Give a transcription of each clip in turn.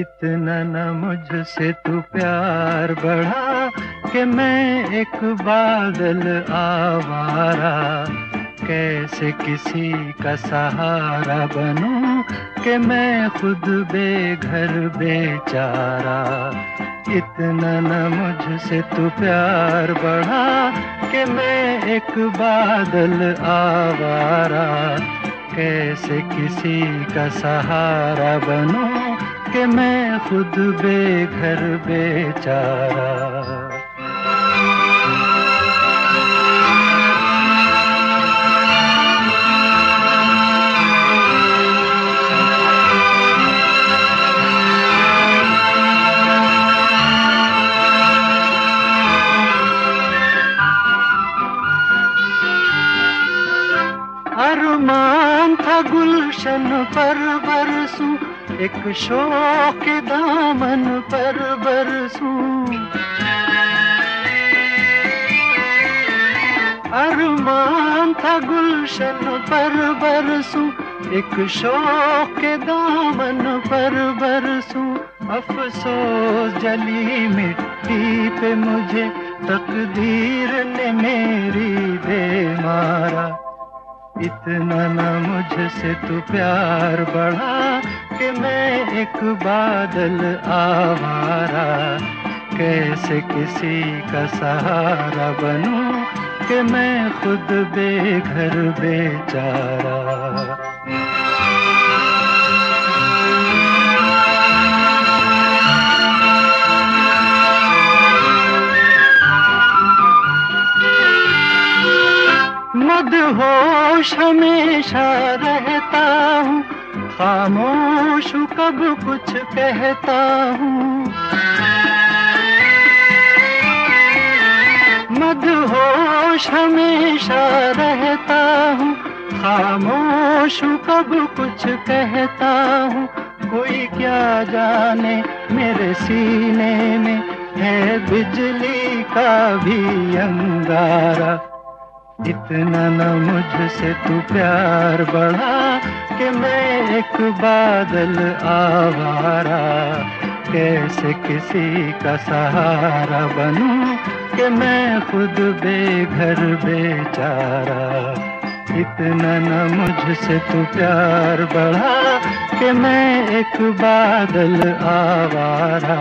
इतना न मुझसे तू प्यार बढ़ा कि मैं एक बादल आवारा, कैसे किसी का सहारा बनूं कि मैं खुद बेघर बेचारा। इतना न मुझसे तू प्यार बढ़ा कि मैं एक बादल आवारा, कैसे किसी का सहारा बनूं कि मैं खुद बेघर बेचारा। अरमान था गुलशन पर बरसूं, एक शौक के दामन पर बरसूं। अरमान था गुलशन पर बरसूं, एक शौक के दामन पर बरसूं। अफसोस जली मिट्टी पे मुझे तकदीर ने मेरी दे मारा। इतना न मुझसे तू प्यार बढ़ा कि मैं एक बादल आवारा, कैसे किसी का सहारा बनूं कि मैं खुद बेघर बेचारा। मदहोश हमेशा रहता हूँ, खामोश हूँ कब कुछ कहता हूँ। मदहोश हमेशा रहता हूँ, खामोश हूँ कब कुछ कहता हूँ। कोई क्या जाने मेरे सीने में है बिजली का भी अंगारा। इतना न मुझसे तू प्यार बढ़ा कि मैं एक बादल आवारा, कैसे किसी का सहारा बनूं कि मैं खुद बेघर बेचारा। इतना न मुझसे तू प्यार बढ़ा कि मैं एक बादल आवारा,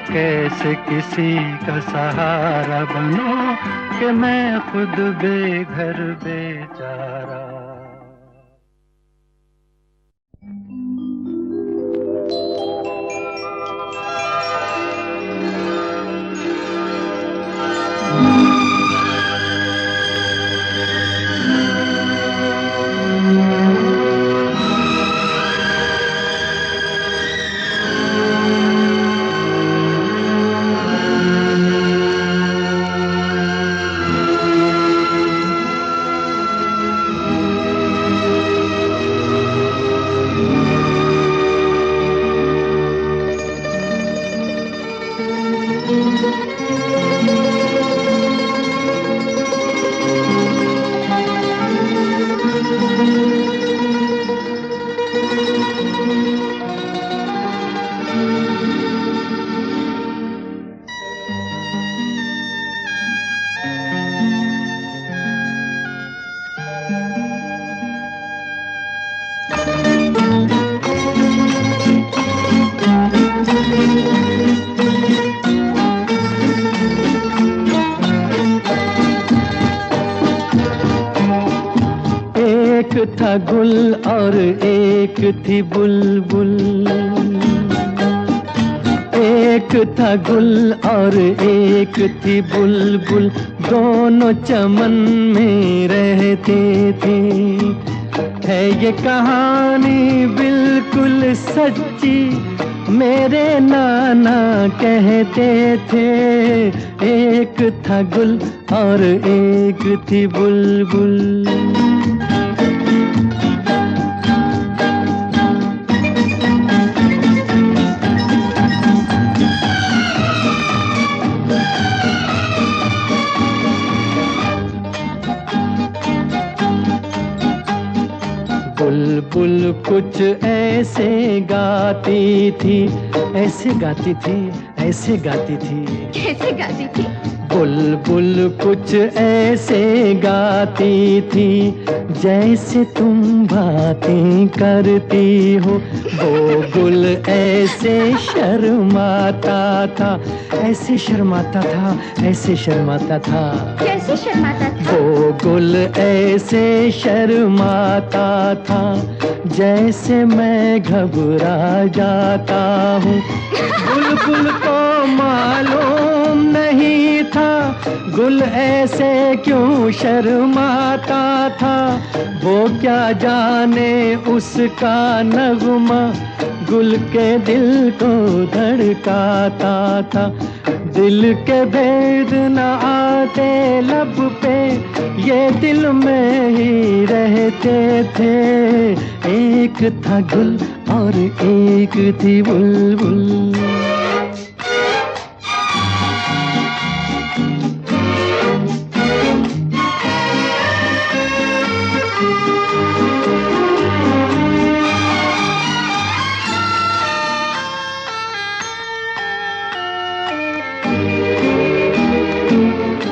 कैसे किसी का सहारा बनूं कि मैं खुद बेघर बेचारा। एक था गुल और एक थी बुलबुल, एक था गुल और एक थी बुलबुल, दोनों चमन में रहते थे। है ये कहानी बिल्कुल सच्ची, मेरे नाना कहते थे। एक था गुल और एक थी बुलबुल। बुलबुल कुछ ऐसे गाती थी, ऐसे गाती थी, ऐसे गाती थी। कैसे गाती थी? बुलबुल कुछ ऐसे गाती थी, जैसे तुम बातें करती हो। वो गुल ऐसे शर्माता था, ऐसे शर्माता था, ऐसे शर्माता था। कैसे शर्माता था? वो गुल ऐसे शर्माता था, जैसे मैं घबरा जाता हूँ। बुलबुल को मालूम नहीं था, गुल ऐसे क्यों शर्माता था। वो क्या जाने उसका नगमा गुल के दिल को धड़काता था। दिल के भेद न आते लब पे, ये दिल में ही रहते थे। एक था गुल और एक थी बुलबुल।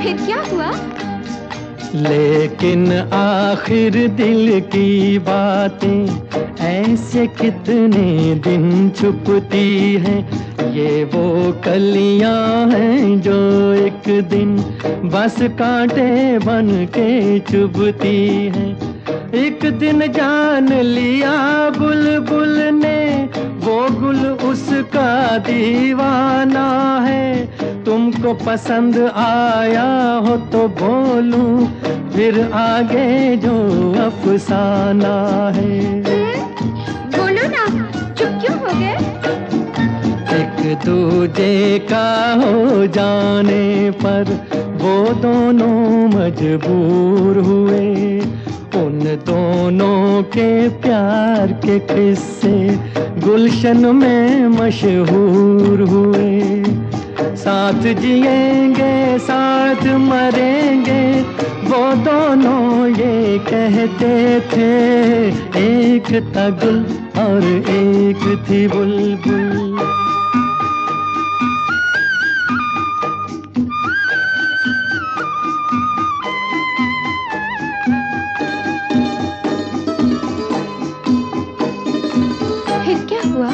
फिर क्या हुआ? लेकिन आखिर दिल की बातें ऐसे कितने दिन छुपती हैं। ये वो कलियां हैं जो एक दिन बस कांटे बन के चुभती हैं। एक दिन जान लिया बुलबुल ने, वो गुल उसका दीवाना है। तुमको पसंद आया हो तो बोलूं, फिर आगे जो अफसाना है। बोलो ना, चुप क्यों हो गए? एक दूजे का हो जाने पर वो दोनों मजबूर हुए। उन दोनों के प्यार के किस्से गुलशन में मशहूर हुए। साथ जिएंगे साथ मरेंगे, वो दोनों ये कहते थे। एक था गुल और एक थी बुलबुल। फिर क्या हुआ?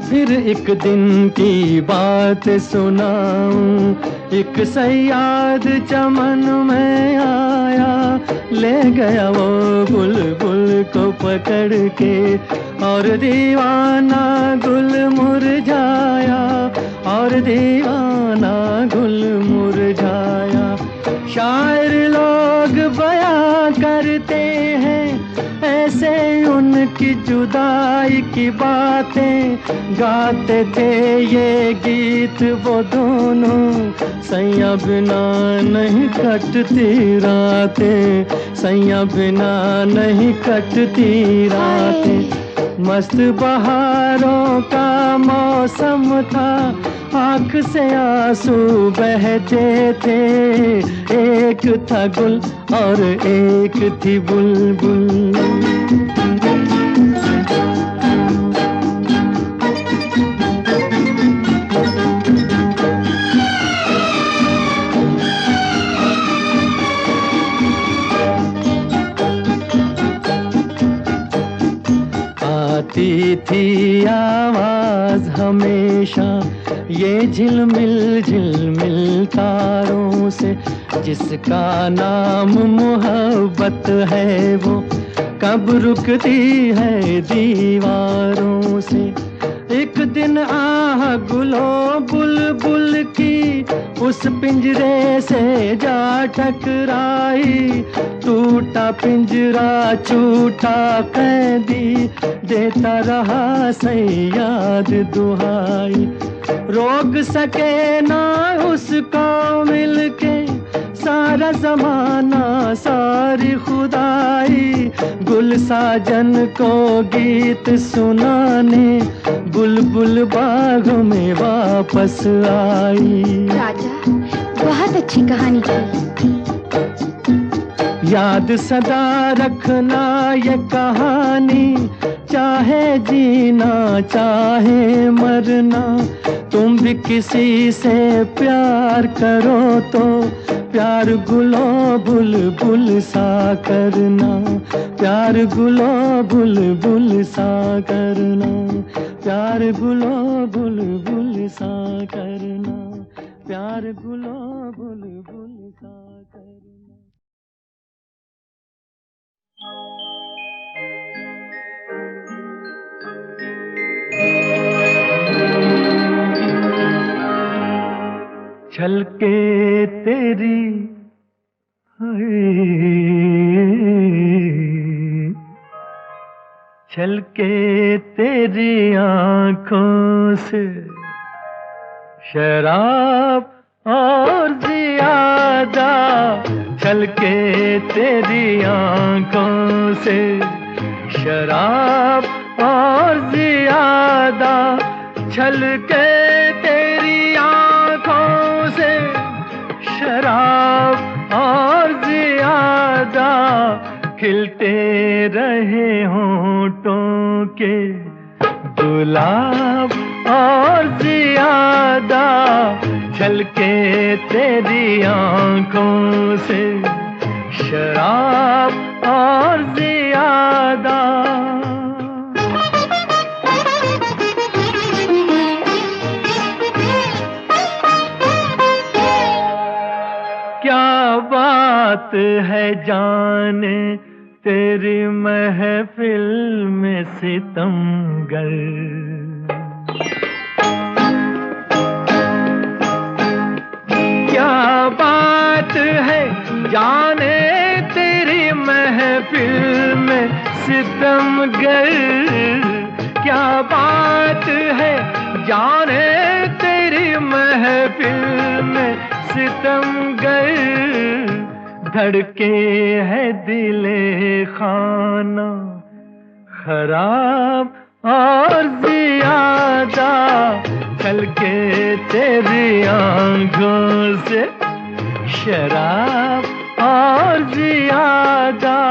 फिर एक दिन की बात सुनाऊं। एक सयाद चमन में आया, ले गया वो बुलबुल को पकड़ के। और दीवाना गुल मुरझाया, और दीवाना गुल मुरझाया। शायर लोग बयां करते हैं ऐसे उनकी जुदाई की बातें। गाते थे ये गीत वो दोनों, सैया बिना नहीं कटती रातें, सैया बिना नहीं कटती रातें। मस्त बहारों का मौसम था, आँख से आंसू बहते थे। एक था गुल और एक थी बुलबुल। आती थी आवाज हमेशा ये झिलमिल झिलमिल तारों से, जिसका नाम मोहब्बत है वो कब रुकती है दीवारों से। एक दिन आह गुलो बुलबुल की उस पिंजरे से जा टकराई। टूटा पिंजरा छूटा कैदी, देता रहा सयाद दुहाई। रोक सके ना उसको मिलके सारा जमाना सारी खुदाई। गुल साजन को गीत सुनाने बुलबुल बाग में वापस आई। राजा, बहुत अच्छी कहानी थी। याद सदा रखना ये कहानी, चाहे जीना चाहे मरना। तुम भी किसी से प्यार करो तो प्यार गुलो बुलबुल सा करना, प्यार गुलो बुलबुल सा करना, प्यार गुलो बुलबुल सा करना, प्यार गुलो बुलबुल सा करना। छलके तेरी छलके तेरी आँखों से शराब और ज़ियादा, छलके तेरी आँखों से शराब और ज़ियादा, छलके तेरी आँखों से शराब और ज़ियादा, खिलते रहे होंठों के गुलाब और ज़ियादा, छलके तेरी आँखों से शराब और ज़ियादा। क्या बात है जाने तेरी महफिल में सितमगर, क्या बात है जाने तेरी महफिल में सितमगर, क्या बात है जाने तेरी महफिल में सितमगर, धड़के है दिले खाना खराब और ज़ियादा, छलके तेरी आँखों से शराब और ज़ियादा।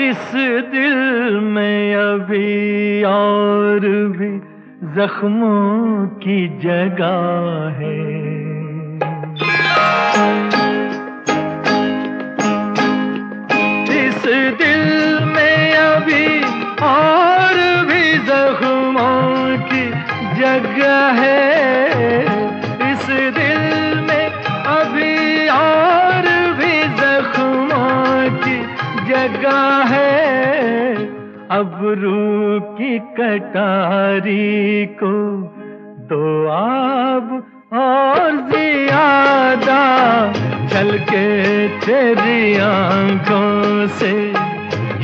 इस दिल में अभी और भी जख्मों की जगह है, इस दिल में अभी और भी जख्मों की जगह है, इस दिल में अभी और भी जख्मों की जगह है। अब रूह की कटारी को तो आब और ज़ियादा, छलके तेरी आँखों से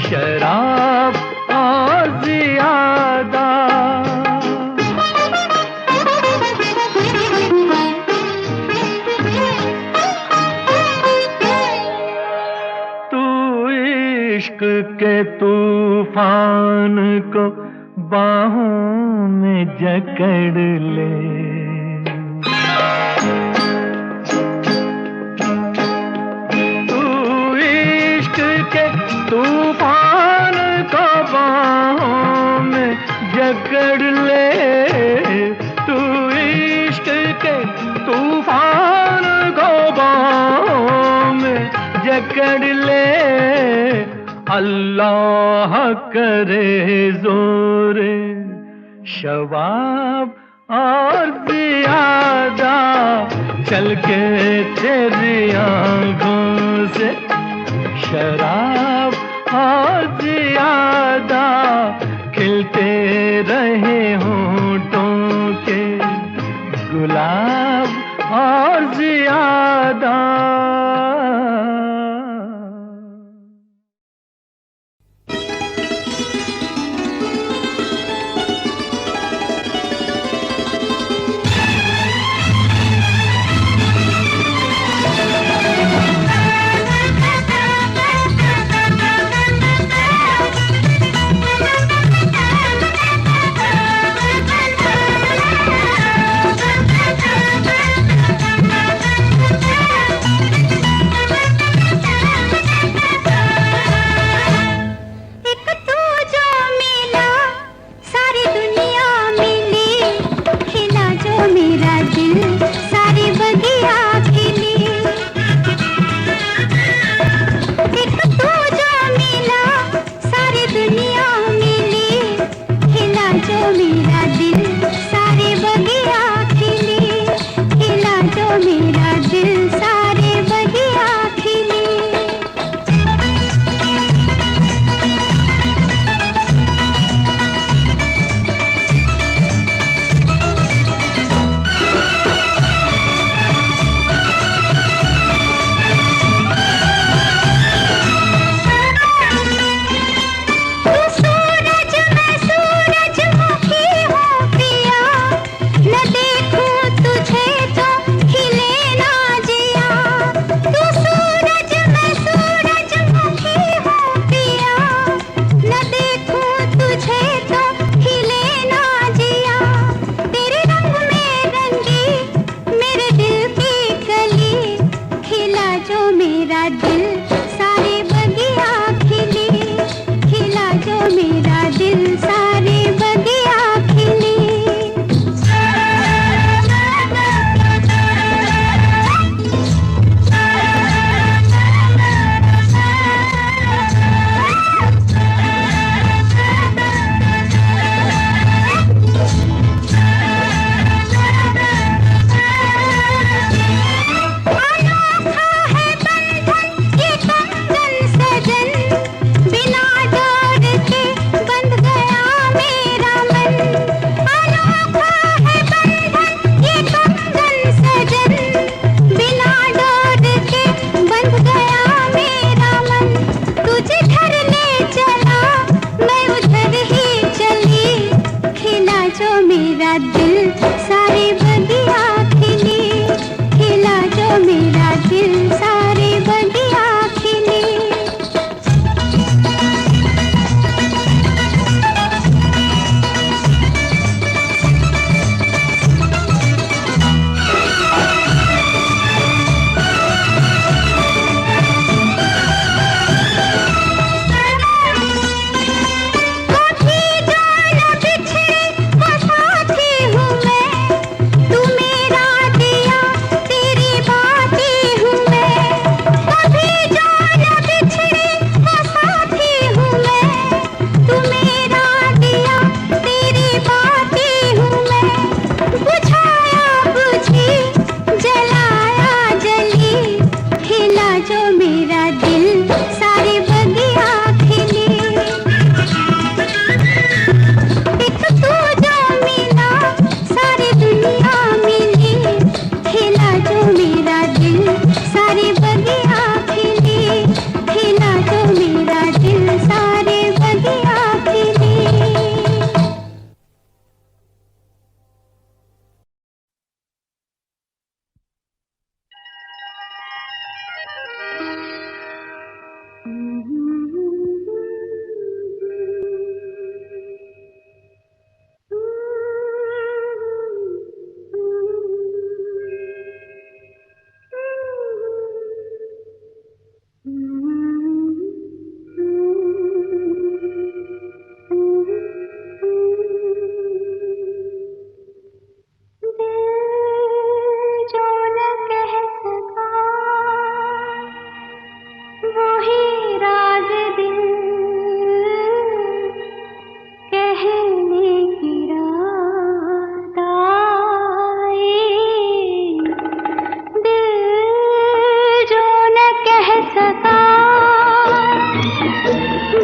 शराब और ज़ियादा। इश्क के तूफान को बाहों में जकड़ ले, तू इश्क के तूफान को बाहों में जकड़ ले, तू इश्क के तूफान को बाहों में जकड़ ले। अल्लाह करे जोरे शबाब और ज़ियादा, छलके तेरी आँखों से शराब और ज़ियादा, खिलते रहे होंठों के गुलाब और ज़ियादा।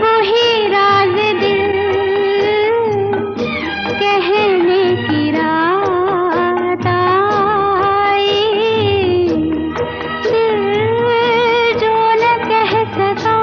वही राज दिल कहने की रात आई, दिल जो न कह सका।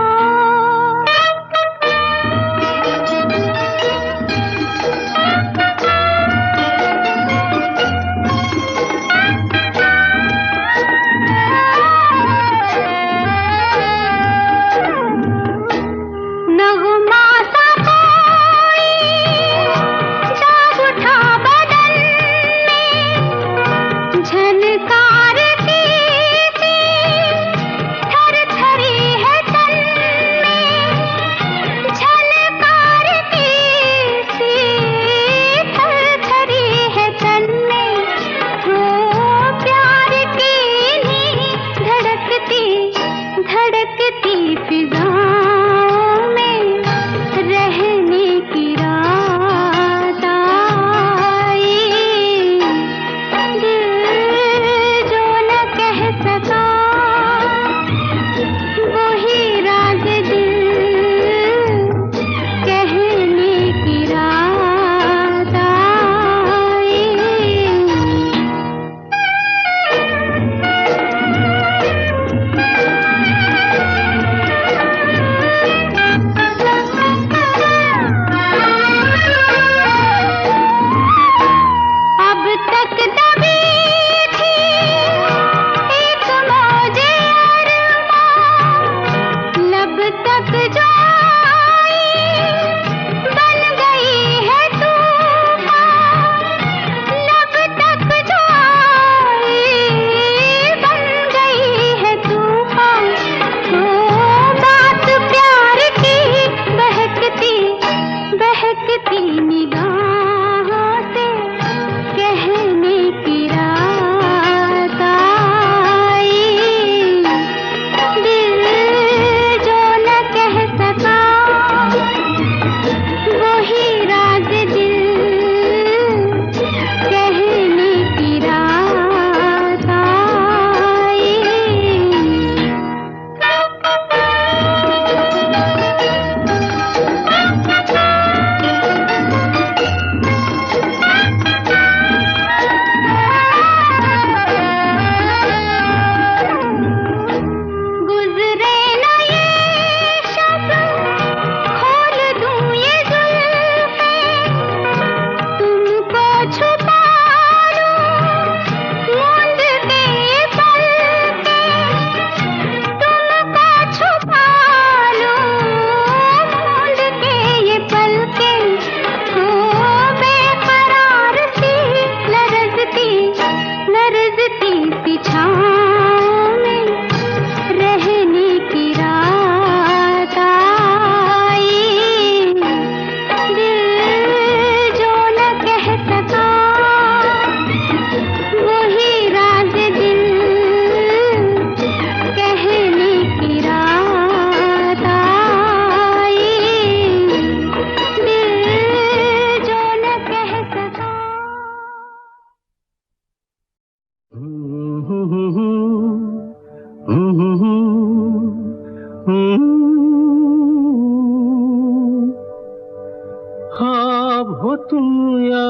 ख्वाब हो तुम या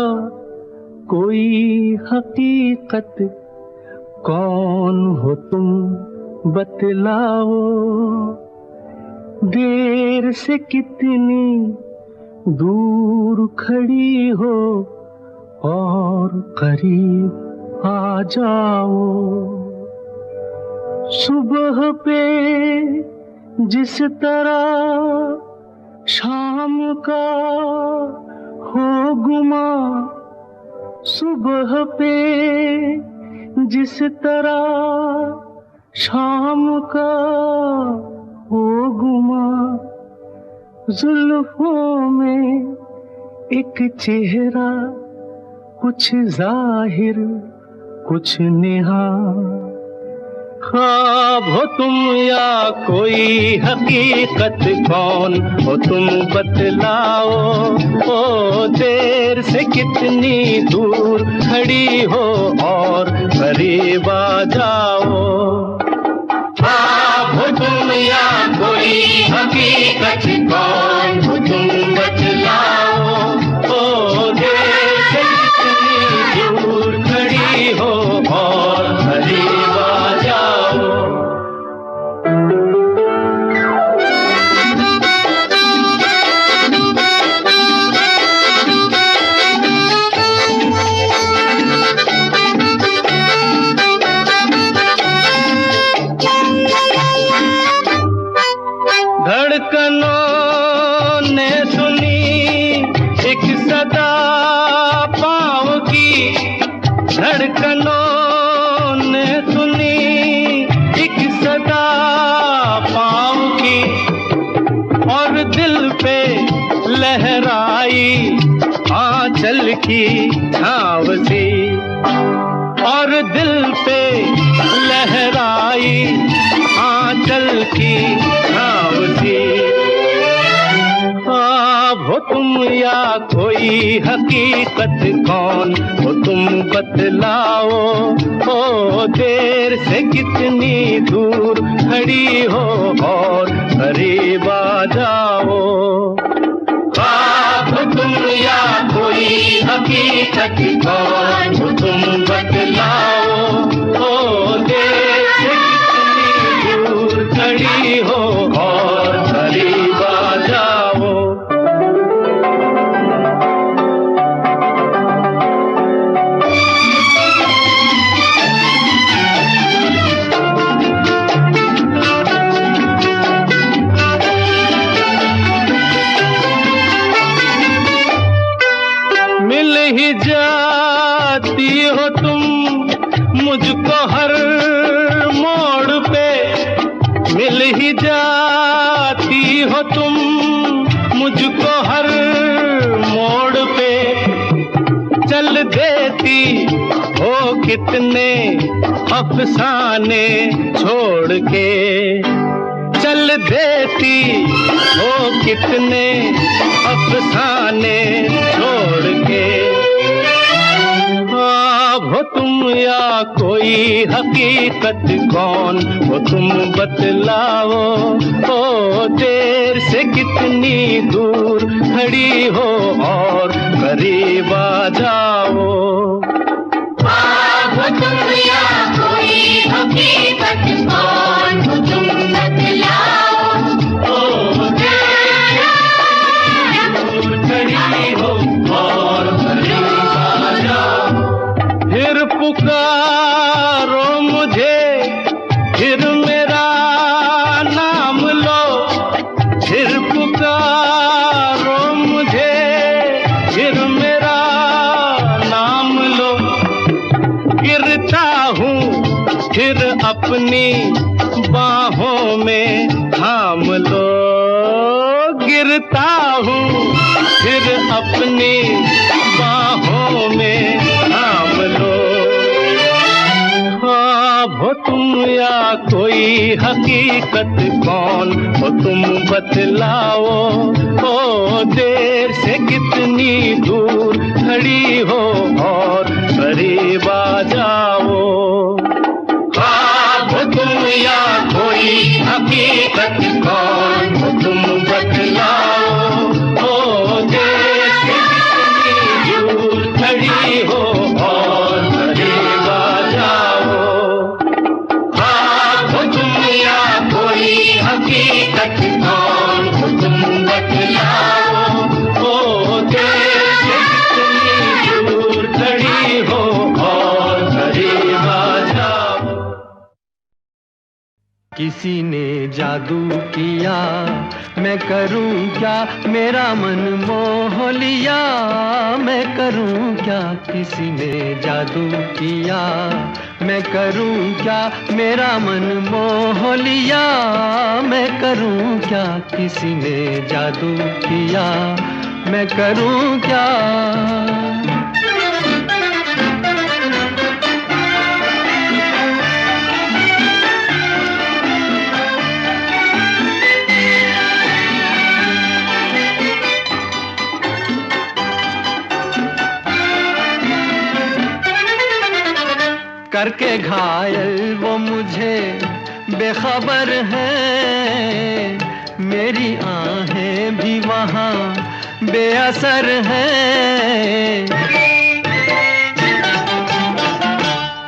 कोई हकीकत, कौन हो तुम बतलाओ। देर से कितनी दूर खड़ी हो और करीब आ जाओ। सुबह पे जिस तरह शाम का हो गुमा, सुबह पे जिस तरह शाम का हो गुमा, जुल्फों में एक चेहरा, कुछ जाहिर कुछ नेहा। ख्वाब हो तुम या कोई हकीकत, कौन हो तुम बतलाओ। ओ देर से कितनी दूर खड़ी हो और करीब आ जाओ। ख्वाब हो तुम या कोई हकीकत, कौन हो तुम बतलाओ। ओ देर से कितनी दूर खड़ी हो और करीब आ जाओ। धड़कनों ने सुनी एक सदा पाँव की, धड़कनों ने सुनी एक सदा पाँव की, और दिल पे लहराई आंचल की छाँव सी, और दिल पे लहराई आंचल की छाँव सी। हो तुम या कोई हकीकत, कौन हो तुम बतलाओ। ओ देर से कितनी दूर खड़ी हो और करीब आ जाओ। हो तुम या कोई हकीकत, कौन हो तुम बतलाओ। ओ देर से कितनी दूर खड़ी हो और करीब आ जाओ। मिल ही जाती हो तुम मुझको हर मोड़ पे, मिल ही जाती हो तुम मुझको हर मोड़ पे, चल देती हो कितने अफसाने छोड़ के, चल देती हो कितने अफसाने छोड़ के। हो तुम या कोई हकीकत, कौन हो तुम बतलाओ। ओ देर से कितनी दूर खड़ी हो और करीब आ जाओ। हो तुम या कोई हकीकत, कौन हो तुम बतलाओ। ओ देर से दूर खड़ी हो और करीब आ जाओ। फिर पुकारो मुझे, फिर मेरा नाम लो, फिर पुकारो मुझे, फिर मेरा नाम लो। गिरता हूँ फिर अपनी बाहों में थाम लो, गिरता हूँ फिर अपनी बाहों में थाम लो। हो तुम या कोई हकीकत, कौन हो तुम बतलाओ। ओ देर से कितनी दूर खड़ी हो और करीब आ जाओ। हो तुम या कोई हकीकत, कौन हो तुम बतलाओ। ओ देर से कितनी दूर खड़ी हो और करीब आ जाओ। हो तुम या कोई हकीकत, कौन हो तुम बतलाओ। ओ देर से कितनी दूर खड़ी हो और करीब आ जाओ। किसी ने जादू किया, मैं करूं क्या, मेरा मन मोह लिया, मैं करूं क्या। किसी ने जादू किया, मैं करूं क्या, मेरा मन मोह लिया, मैं करूं क्या। किसी ने जादू किया, मैं करूं क्या। करके घायल वो मुझे बेखबर है, मेरी आहें भी वहाँ बेअसर है।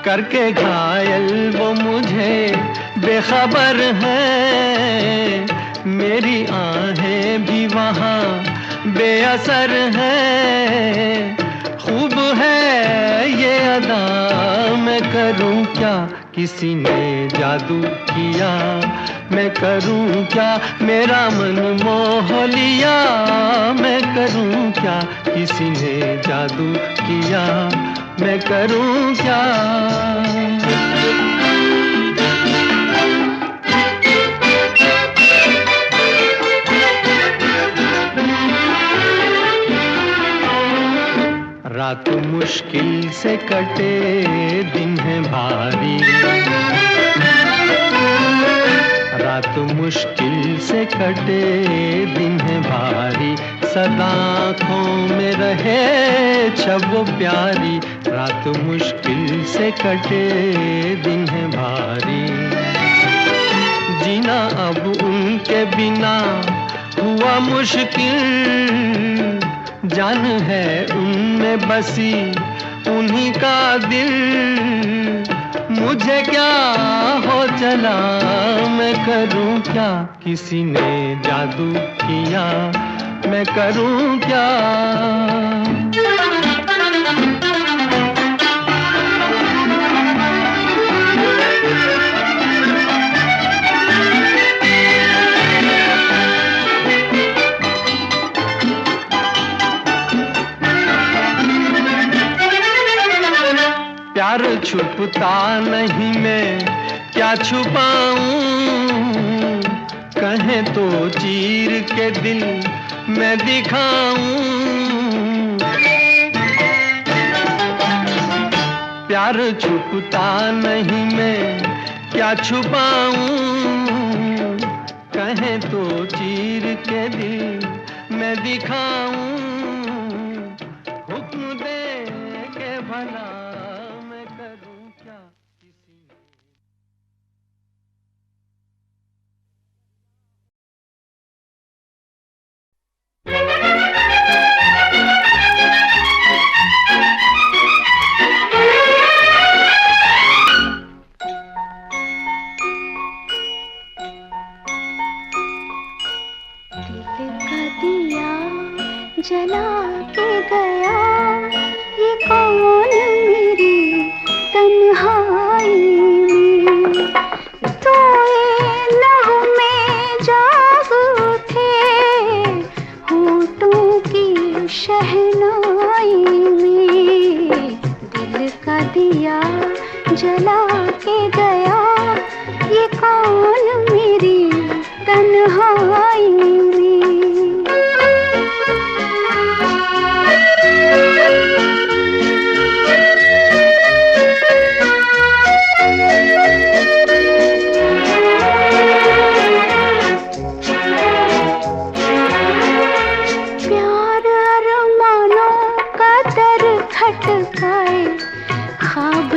करके घायल वो मुझे बेखबर है, मेरी आहें भी वहाँ बेअसर है। खूब है ये अदा, मैं करूं क्या, किसी ने जादू किया, मैं करूं क्या, मेरा मन मोह लिया। मैं करूं क्या, किसी ने जादू किया, मैं करूं क्या। रात मुश्किल से कटे, दिन है भारी। रात मुश्किल से कटे, दिन है भारी। सदा आँखों में रहे छब वो प्यारी। रात मुश्किल से कटे, दिन है भारी। जीना अब उनके बिना हुआ मुश्किल। जान है उनमें बसी, उन्हीं का दिल। मुझे क्या हो चला, मैं करूं क्या, किसी ने जादू किया, मैं करूं क्या। प्यार छुपता नहीं, मैं क्या छुपाऊं। कहें तो चीर के दिल मैं दिखाऊं। प्यार छुपता नहीं, मैं क्या छुपाऊं। कहें तो चीर के दिल मैं दिखाऊं। हुक्म दे के भला, मैं करूं क्या, किसी ने। जला के गया, ये कौन मेरी तन्हाई में। सोए लहू में जाग उठे, होठों की शहनाई में। दिल का दिया जला के गया, ये कौन मेरी तन्हाई में।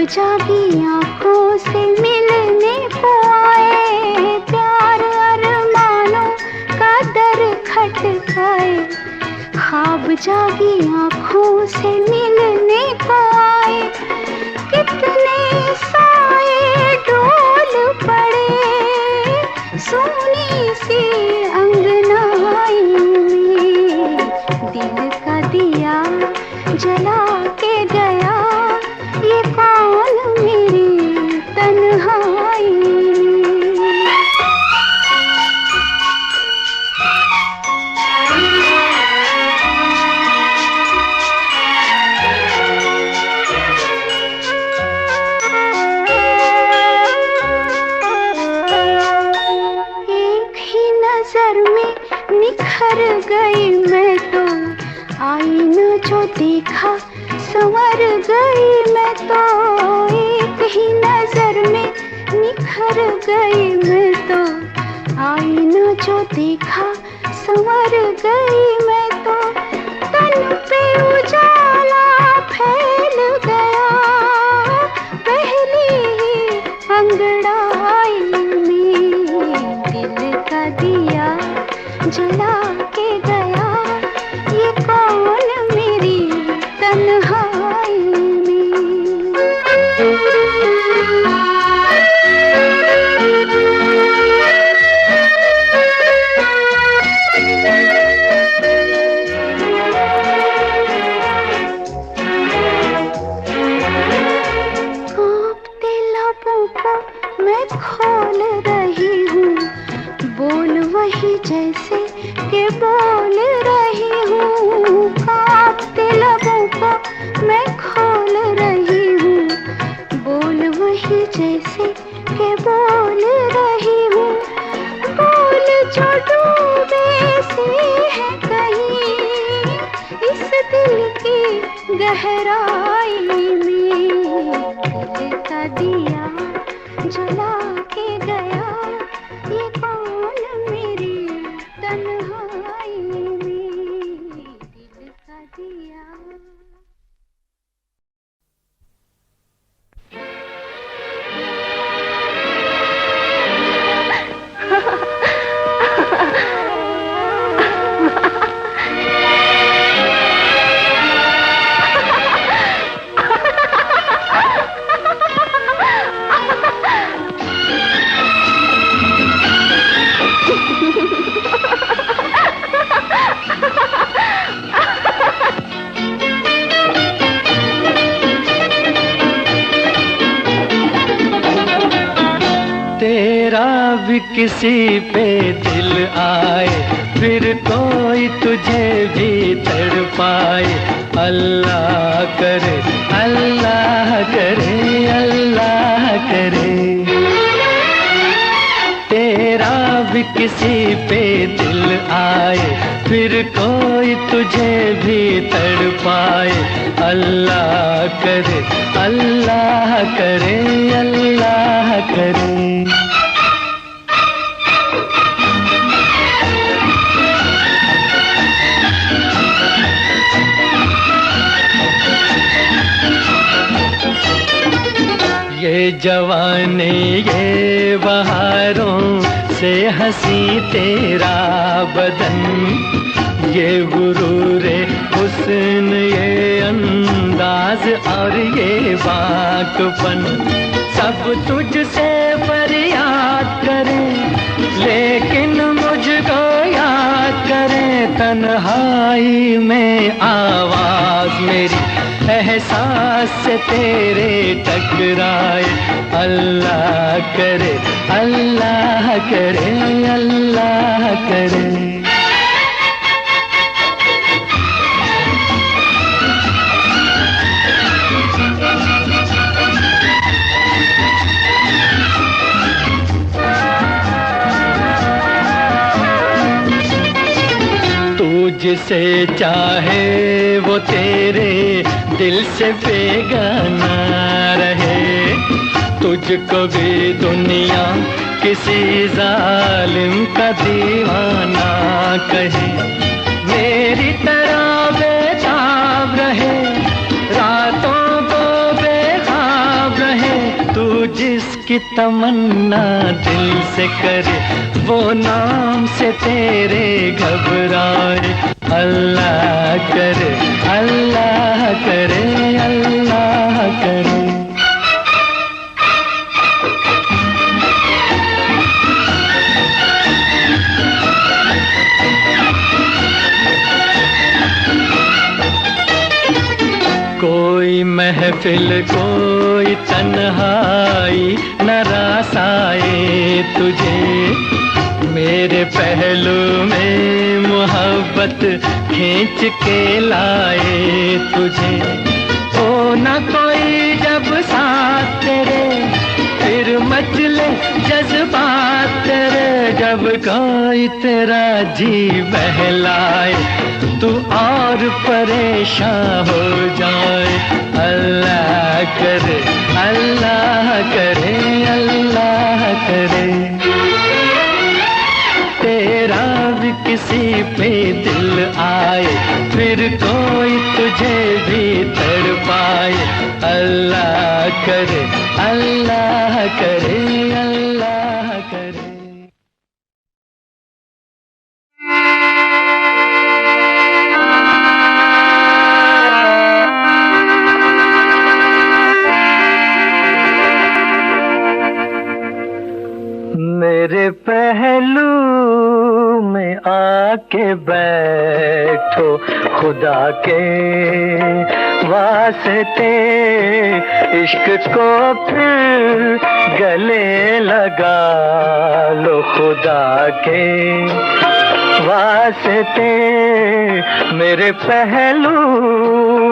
जागी आँखों से मिलने को आए, प्यार अरमानों का दर खटकाए। ख्वाब जागी आँखों से मिलने को आए, कितने साए डोल पड़े सोनी सी अंगनाई में। दिल का दिया जला के गया, ये कौन मेरी तन्हाई में। एक ही नजर में निखर गई मैं तो, आईना जो देखा संवर गई मैं तो। एक ही नजर में निखर गई मैं तो, आईना जो देखा संवर गई मैं तो। तन पे उजाला फैल गया, पहली ही अंगड़ाई में। गहराई में दिल का दिया जला के गया, ये कौन मेरी तन्हाई में दिल का दिया। तेरा भी किसी पे दिल आए, फिर कोई तुझे भी तड़पाए। अल्लाह करे, अल्लाह करे, अल्लाह करे। तेरा भी किसी पे दिल आए, फिर कोई तुझे भी तड़पाए। अल्लाह करे, अल्लाह करे, अल्लाह करे। ये जवानी ये बहारों से हंसी तेरा बदन, ये गुरूरे हुस्न ये अंदाज और ये बाकपन, सब तुझसे फरियाद करें लेकिन मुझको याद करें। तन्हाई में आवाज मेरी एहसास से तेरे टकराए। अल्लाह करे, अल्लाह करे, अल्लाह करे। जिसे चाहे वो तेरे दिल से बेगाना रहे, तुझको भी दुनिया किसी जालिम का दीवाना कहे। मेरी तरह बेताब रहे, रातों को बेख्वाब रहे, तू जिसकी तमन्ना दिल से करे, वो नाम से तेरे घबराए। अल्लाह करे, अल्लाह करे, अल्लाह करे। कोई महफिल कोई तन्हाई न रास आए तुझे, मेरे पहलू में मोहब्बत खींच के लाए तुझे। हो न कोई जब साथ तेरे, फिर मचले जज्बात तेरे, जब कोई तेरा जी बहलाए, तू और परेशान हो जाए। अल्लाह करे, अल्लाह करे, अल्लाह करे। तेरा भी किसी पे दिल आए, फिर कोई तुझे भी तड़पाए। अल्लाह करे, अल्लाह करे, अल्लाह करे। मेरे पहलू में आके बैठो, खुदा के वास्ते इश्क को फिर गले लगा लो। खुदा के वास्ते मेरे पहलू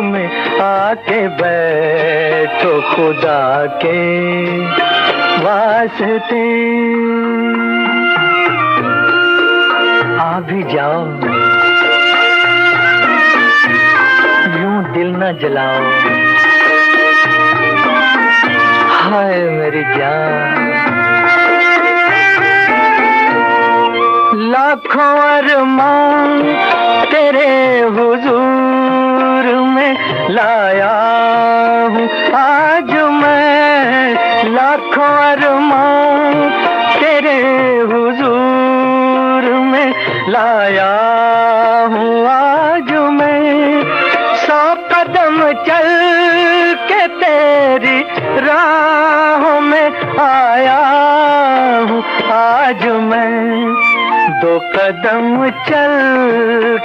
में आके बैठो, खुदा के वास्ते आ भी जाओ। यूं दिल न जलाओ, हाय मेरी जान। लाखों अरमान तेरे हुजूर में लाया हूँ आज मैं, लाखों अरमान तेरे हुजूर में लाया हूँ आज मैं। 100 कदम चल के तेरी राहों में आया हूँ आज मैं। 2 कदम चल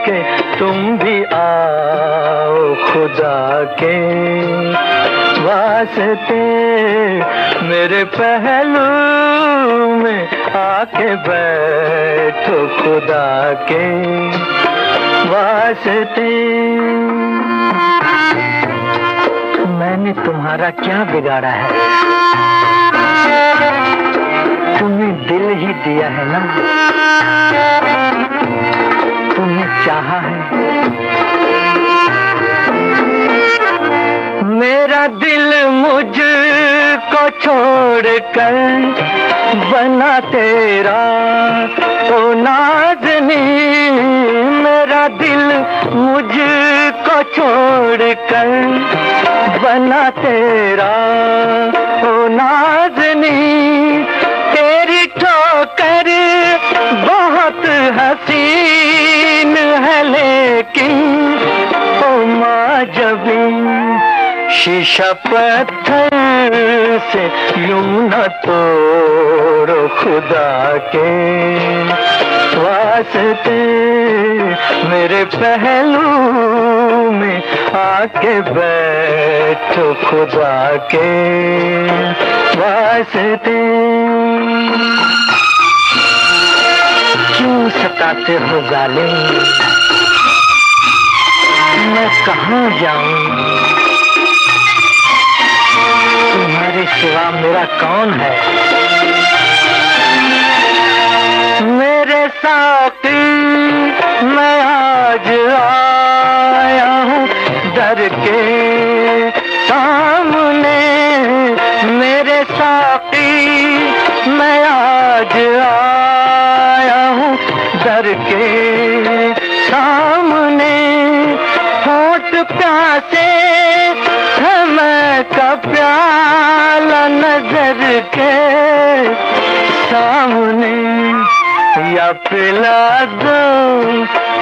के तुम भी आओ खुदा के वास्ते, मेरे पहलू में आके बैठो खुदा के वास्ते। मैंने तुम्हारा क्या बिगाड़ा है, तुम्हें दिल ही दिया है ना, तुम्हें चाहा है। मेरा दिल मुझको छोड़कर बना तेरा ओ नाज़नी, मेरा दिल मुझको छोड़कर बना तेरा ओ नाज़नी। तेरी ठोकर बहुत हसीन है लेकिन ओ माँ जबी शीशा पत्थर से यूं न तोड़ो खुदा के वास्ते, मेरे पहलू में आके बैठो खुदा के वास्ते। क्यों सताते हो जालिम, मैं कहाँ जाऊं, तुम्हारे सिवा मेरा कौन है। मेरे साथी मैं आज आया हूँ दर के सामने, मेरे साथी मैं आज आया हूँ दर के सामने। होठ प्यासे है मैं का प्याला नजर के सामने, या पिला दो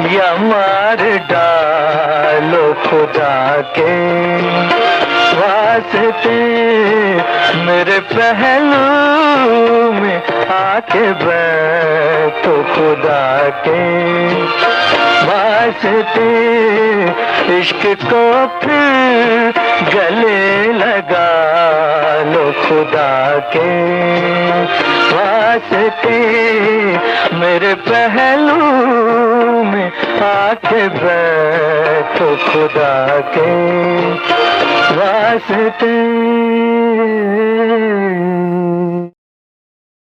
या मार डालो खुदा के वास्ते, मेरे पहलू में आके बैठो खुदा के वास्ते। इश्क को फिर गले लगा लो खुदा के वास्ते, मेरे पहलू में आके बैठो खुदा के वास्ते।